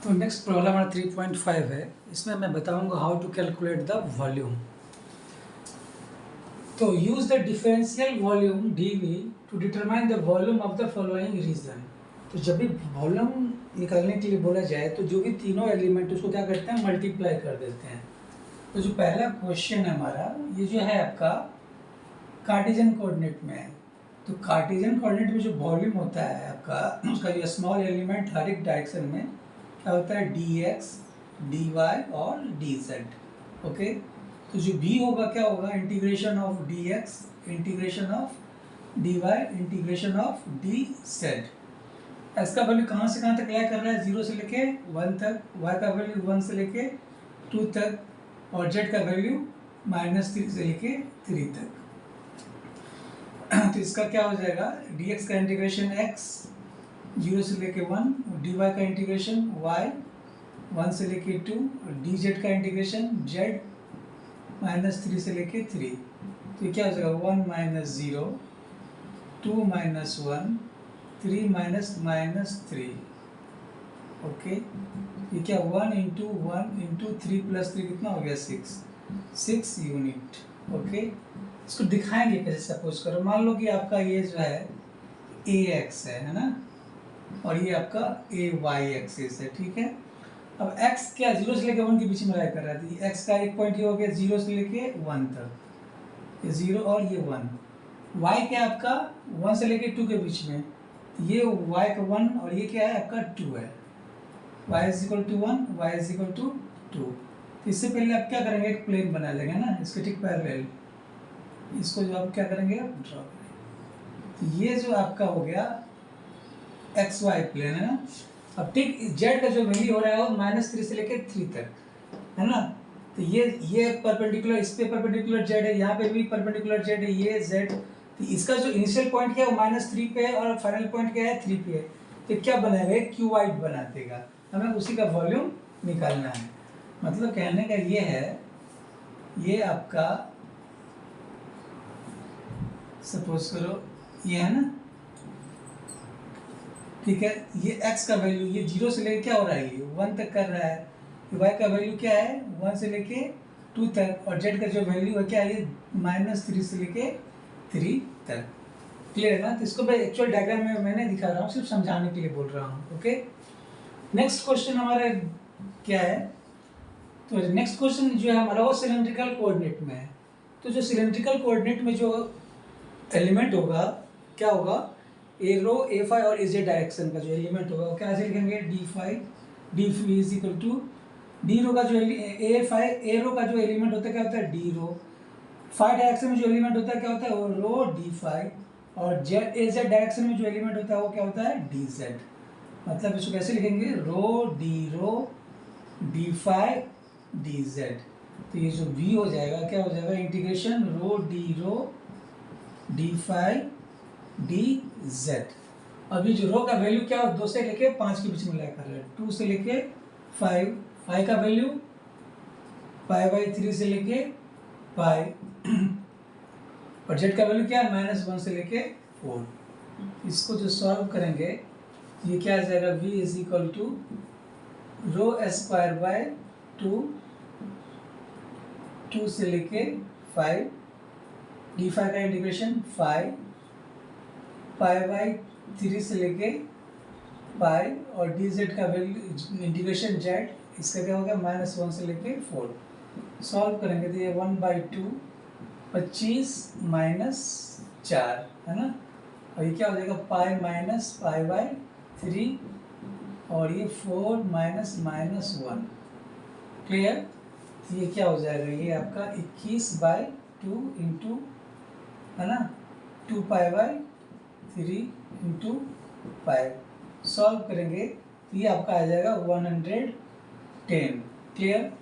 तो next problem हमारा 3.5 है। इसमें मैं बताऊंगा how to calculate the volume. तो use the differential volume DV to determine the volume of the following region. तो जब भी वॉल्यूम निकालने के लिए बोला जाए तो जो भी तीनों एलिमेंट उसको क्या करते हैं, मल्टीप्लाई कर देते हैं। तो जो पहला क्वेश्चन है हमारा, ये जो है आपका कार्टेशियन कोऑर्डिनेट में है। तो कार्टेशियन कोऑर्डिनेट में जो वॉल्यूम होता है आपका, उसका जो स्मॉल एलिमेंट हर एक डायरेक्शन में क्या होता है, dx, dy और dz। ओके, तो जो b होगा क्या होगा, integration of dx, integration of dy, integration of dz। इसका वैल्यू कहाँ से कहाँ तक लाई कर रहा है, 0 से लेके 1 तक, y का वैल्यू 1 से लेके 2 तक, और z का वैल्यू -3 से लेके 3 तक। तो इसका क्या हो जाएगा, dx का इंटीग्रेशन x 0 से लेके 1, और dy का इंटीग्रेशन y 1 से लेके 2, और dz का इंटीग्रेशन z -3 से लेके 3। तो ये क्या हो जाएगा, 1 - 0, 2 - 1, 3 - -3। ओके, ये क्या 1 × 1 × 3 + 3 कितना हो गया, 6 यूनिट। ओके, इसको दिखाएंगे कैसे। सपोज करो, मान लो कि आपका ये जो है ax है ना, और ये आपका ay एक्सिस है, ठीक है। अब x क्या 0 से लेकर 1 के बीच में लाई कर रहा है। x का एक पॉइंट ये हो गया 0 से लेके 1 तक, ये 0 और ये 1। y क्या आपका 1 से लेके 2 के बीच में, ये y का 1 और ये क्या है आपका 2 है। y = 1, y = 2। तो इससे पहले आप क्या करेंगे, एक प्लेन बना लेंगे ना, इसके ठीक पैरेलल। इसको जो आप क्या करेंगे, ड्रॉ करेंगे। तो ये जो आपका हो गया XY प्लेन है ना। अब ठीक z का जो वैल्यू हो रहा है वो -3 से लेकर 3 तक है ना। तो ये परपेंडिकुलर, इस पे परपेंडिकुलर z है, यहाँ पे भी परपेंडिकुलर z है, ये z। तो इसका जो इनिशियल पॉइंट क्या है वो -3 पे है, और फाइनल पॉइंट क्या है 3 पे है। तो क्या बनाएगा, क्यूबॉइड बना देगा। हमें उसी का वॉल्यूम निकालना है। मतलब कहने का ये है, ये आपका सपोज करो ये है ना, ठीक है। ये x का वैल्यू ये 0 से लेके क्या हो रहा है, ये 1 तक कर रहा है। y का वैल्यू क्या है 1 से लेके 2 तक, और z का जो वैल्यू है क्या है, ये -3 से लेके 3 तक। क्लियर है ना। तो इसको मैं एक्चुअल डायग्राम में मैंने दिखा रहा हूँ, सिर्फ समझाने के लिए बोल रहा हूँ। ओके, नेक्स्ट क्वेश्चन हमारा क्या है। तो नेक्स्ट क्वेश्चन जो है हमारा वो सिलेंड्रिकल कोऑर्डिनेट में है। तो जो सिलेंड्रिकल कोऑर्डिनेट में जो एलिमेंट होगा क्या होगा, ए रो ए फाई और एजे डायरेक्शन का जो एलिमेंट होगा वो क्या ऐसे लिखेंगे, डी फाई = डी रो का जो ए रो का जो एलिमेंट होता है क्या होता है, डी रो। फाई डायरेक्शन में जो एलिमेंट होता है क्या होता है, वो रो डी फाई। और जेड एजेड डायरेक्शन में जो एलिमेंट होता है वो क्या होता है, डी जेड। मतलब इसको कैसे लिखेंगे, rho D phi D Z. तो ये जो v हो जाएगा क्या हो जाएगा, integration rho D phi D Z. अभी जो रो का वैल्यू क्या हो, 2 से लेके 5 के बीच में लाया कर रहा है, 2 से लेके 5, फाई का वैल्यू π/3 से लेके पाई, और जेड का वैल्यू क्या है, -1 से लेके 4। इसको जो सॉल्व करेंगे ये क्या आ जाएगा, v = ρ² 2 से लेके 5, डी फाई का इंटीग्रेशन 5, π/3 से लेके पाई, और डी जेड का वैल्यू इंटीग्रेशन जेड, इसका क्या होगा, -1 से लेके 4। सॉल्व करेंगे तो ये 1/2 25 - 4 है ना, और ये क्या हो जाएगा π-π/3, और ये 4 -1। क्लियर। तो ये क्या हो जाएगा, ये आपका 21/2 इंटू है ना 2π/3 इंटू 5। सॉल्व करेंगे तो ये आपका आ जाएगा 110। क्लियर।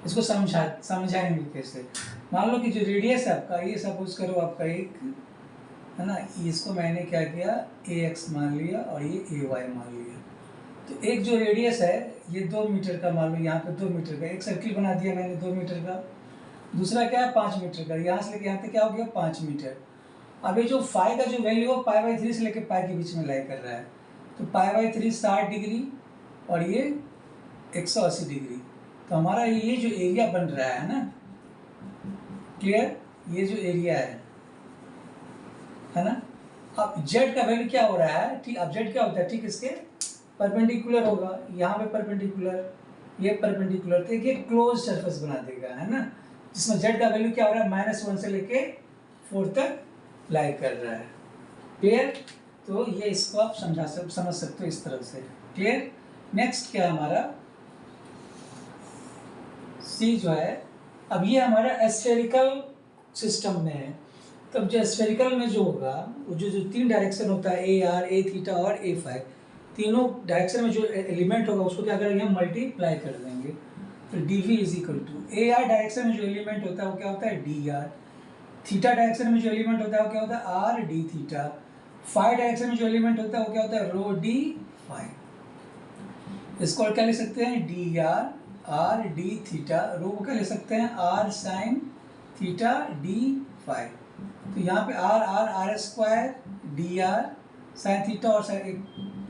इसको समझाएंगे कैसे। मान लो कि जो रेडियस है आपका, ये सपोज करो आपका एक है ना, इसको मैंने क्या किया, ax मान लिया और ये ay मान लिया। तो एक जो रेडियस है ये 2 मीटर का, मान लो यहाँ पे 2 मीटर का एक सर्किल बना दिया मैंने 2 मीटर का। दूसरा क्या है 5 मीटर का, यहाँ से लेके यहाँ तक क्या हो गया 5 मीटर। अब ये जो फाई का जो वैल्यू है π/3 से लेके पाई के बीच में लाई कर रहा है। तो π/3 60 डिग्री, और ये 180 डिग्री। तो हमारा ये जो एरिया बन रहा है ना, क्लियर, ये जो एरिया है ना। अब जेड का वैल्यू क्या हो रहा है, ठीक, अब जेड क्या होता है, ठीक इसके परपेंडिकुलर होगा, यहाँ पे परपेंडिकुलर, ये परपेंडिकुलर, तो ये क्लोज सरफेस बना देगा, है ना, जिसमें जेड का वैल्यू क्या हो रहा है, -1 से लेके 4 तक लाई कर रहा है। क्लियर, तो ये इसको आप समझ सकते हो इस तरह से। क्लियर। नेक्स्ट क्या है हमारा, सी जो है, अब ये हमारा एस्फेरिकल सिस्टम में है। तब जो एस्फेरिकल में जो होगा, वो जो 3 डायरेक्शन होता है, ए आर, ए थीटा और ए फाई, तीनों डायरेक्शन में जो एलिमेंट होगा उसको क्या करेंगे, हम मल्टीप्लाई कर देंगे। तो d v is equal to, a r direction में जो एलिमेंट होता है वो क्या होता है, डी आर। थीटा डायरेक्शन में जो एलिमेंट होता है वो क्या होता है, r d theta. Phi direction में जो एलिमेंट होता है वो क्या होता है, रो डी फाई। इसको और क्या लिख सकते हैं, d r, r d theta, rho को क्या लिख सकते हैं, r sine theta d phi. तो यहाँ पे r r r square, d r sine theta और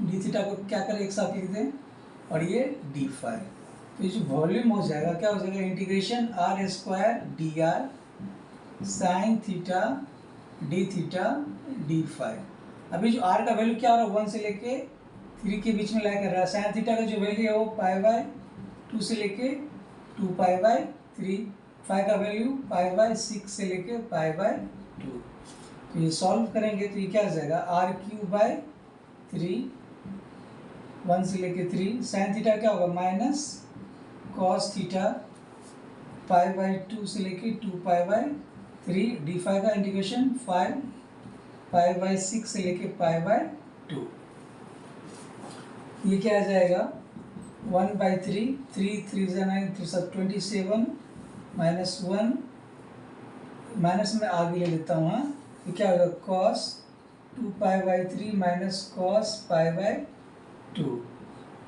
डी थीटा को क्या करें, एक साथ लिख दें, और ये डी फाई। तो ये जो वॉल्यूम हो जाएगा, क्या हो जाएगा, integration r square d r sine theta d phi. अभी जो आर का वैल्यू क्या हो रहा है, 1 से लेके 3 के बीच में लाई कर रहा है। साइन थीटा का जो वैल्यू है वो π/2 से लेके 2π/3। फाई का वैल्यू π/6 से लेके π/2। तो ये सॉल्व करेंगे तो ये क्या आ जाएगा, r³/3, 1 से लेके 3। साइन थीटा क्या होगा, माइनस कॉस थीटा π/2 से लेके 2π/3। डी फाई का इंटीग्रेशन 5π/6 से लेके π/2। ये क्या आ जाएगा, 1/3, 3 3 9 27, -1, माइनस में आगे ले लेता हूँ, हाँ, तो क्या होगा, cos 2π/3 माइनस cos π/2।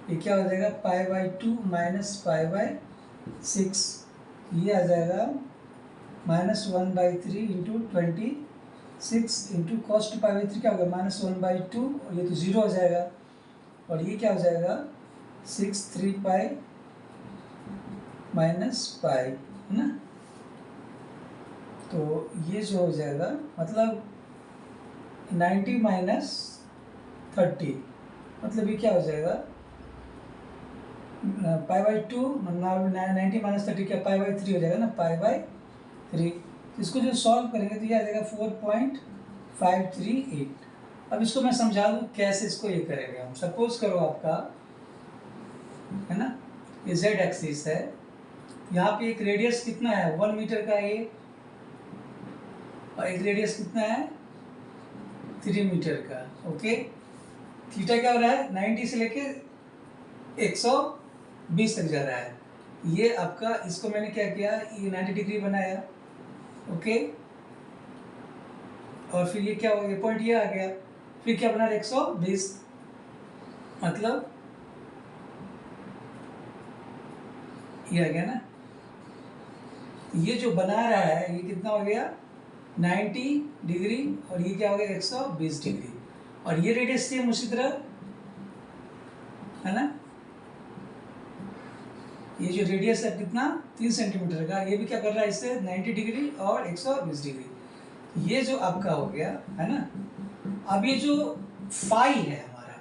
ये क्या हो जाएगा, π/2 माइनस π/6। ये आ जाएगा -1/3 इंटू 26 इंटू cos 2π/3 क्या होगा, -1/2, और ये तो 0 हो जाएगा। और ये क्या हो जाएगा, 6 3π माइनस पाई, है ना। तो ये जो हो जाएगा, मतलब 90 माइनस 30, मतलब ये क्या हो जाएगा, π/2, 90 माइनस 30 क्या, π/3 हो जाएगा ना, π/3। इसको जो सॉल्व करेंगे तो ये आ जाएगा 4.538। अब इसको मैं समझा दूँ कैसे इसको ये करेंगे हम। सपोज करो आपका, है ना, ये जेड एक्सिस है, यहाँ पे एक रेडियस कितना है, 1 मीटर का ये, और एक रेडियस कितना है, 3 मीटर का। ओके, थीटा क्या हो रहा है, 90 से लेके 120 तक जा रहा है। ये आपका, इसको मैंने क्या किया, ये 90 डिग्री बनाया। ओके, और फिर ये क्या हो गया, पॉइंट ये आ गया, फिर क्या बना, 120, मतलब ये आ गया ना। ये जो बना रहा है ये कितना हो गया, 90 डिग्री, और ये क्या हो गया, 120 डिग्री। और ये रेडियस सेम उसी तरह, है ना, ये जो रेडियस है कितना, 3 सेंटीमीटर का, ये भी क्या कर रहा है, इससे 90 डिग्री और 120 डिग्री। ये जो आपका हो गया, है ना। अब ये जो फाई है हमारा,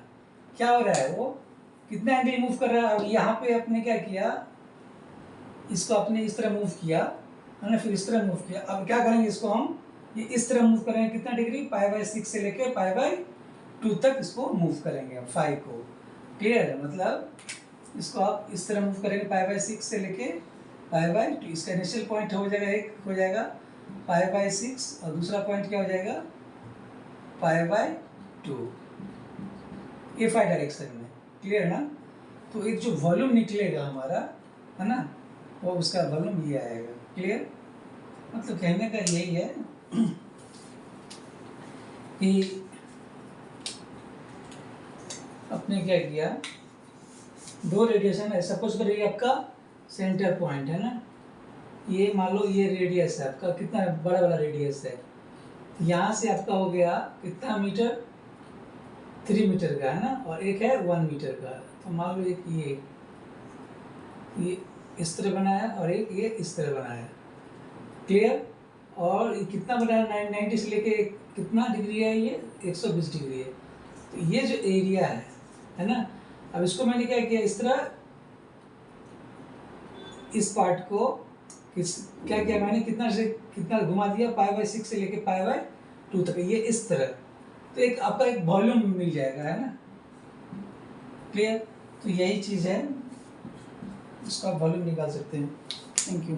क्या हो रहा है, वो कितना एंगल मूव कर रहा है। अब यहाँ पे अपने क्या किया, इसको अपने इस तरह मूव किया, है ना, फिर इस तरह मूव किया। अब क्या करेंगे, इसको हम ये इस तरह मूव करेंगे, कितना डिग्री, π/6 से लेकर π/2 तक इसको मूव करेंगे, फाई को। क्लियर है, मतलब इसको आप इस तरह मूव करेंगे, π/6 से लेके π/2। इसका इनिशियल पॉइंट हो जाएगा, एक हो जाएगा π/6, और दूसरा पॉइंट क्या हो जाएगा, π/2, ए फाई डायरेक्शन में। क्लियर है ना। तो एक जो वॉल्यूम निकलेगा हमारा, है ना, वो उसका वॉल्यूम ये आएगा। क्लियर, मतलब कहने का यही है कि अपने क्या किया, दो रेडिएशन है। सपोज करिए आपका सेंटर पॉइंट है ना, ये मान लो ये रेडियस है आपका, कितना बड़ा वाला रेडियस है। यहाँ से आपका हो गया कितना मीटर, 3 मीटर का है ना, और एक है 1 मीटर का। तो मान लो एक ये इस तरह बना है और एक ये इस तरह बना है। क्लियर? और ये कितना बना है, 90 से लेके कितना डिग्री है, ये 120 डिग्री है। तो ये जो एरिया है ना, अब इसको मैंने क्या किया, इस तरह इस पार्ट को क्या किया मैंने, कितना से कितना घुमा दिया, π/6 से लेके π/2 तक, ये इस तरह। तो एक आपका एक वॉल्यूम मिल जाएगा, है ना। क्लियर? तो यही चीज़ है, इसका वॉल्यूम निकाल सकते हैं। Thank you.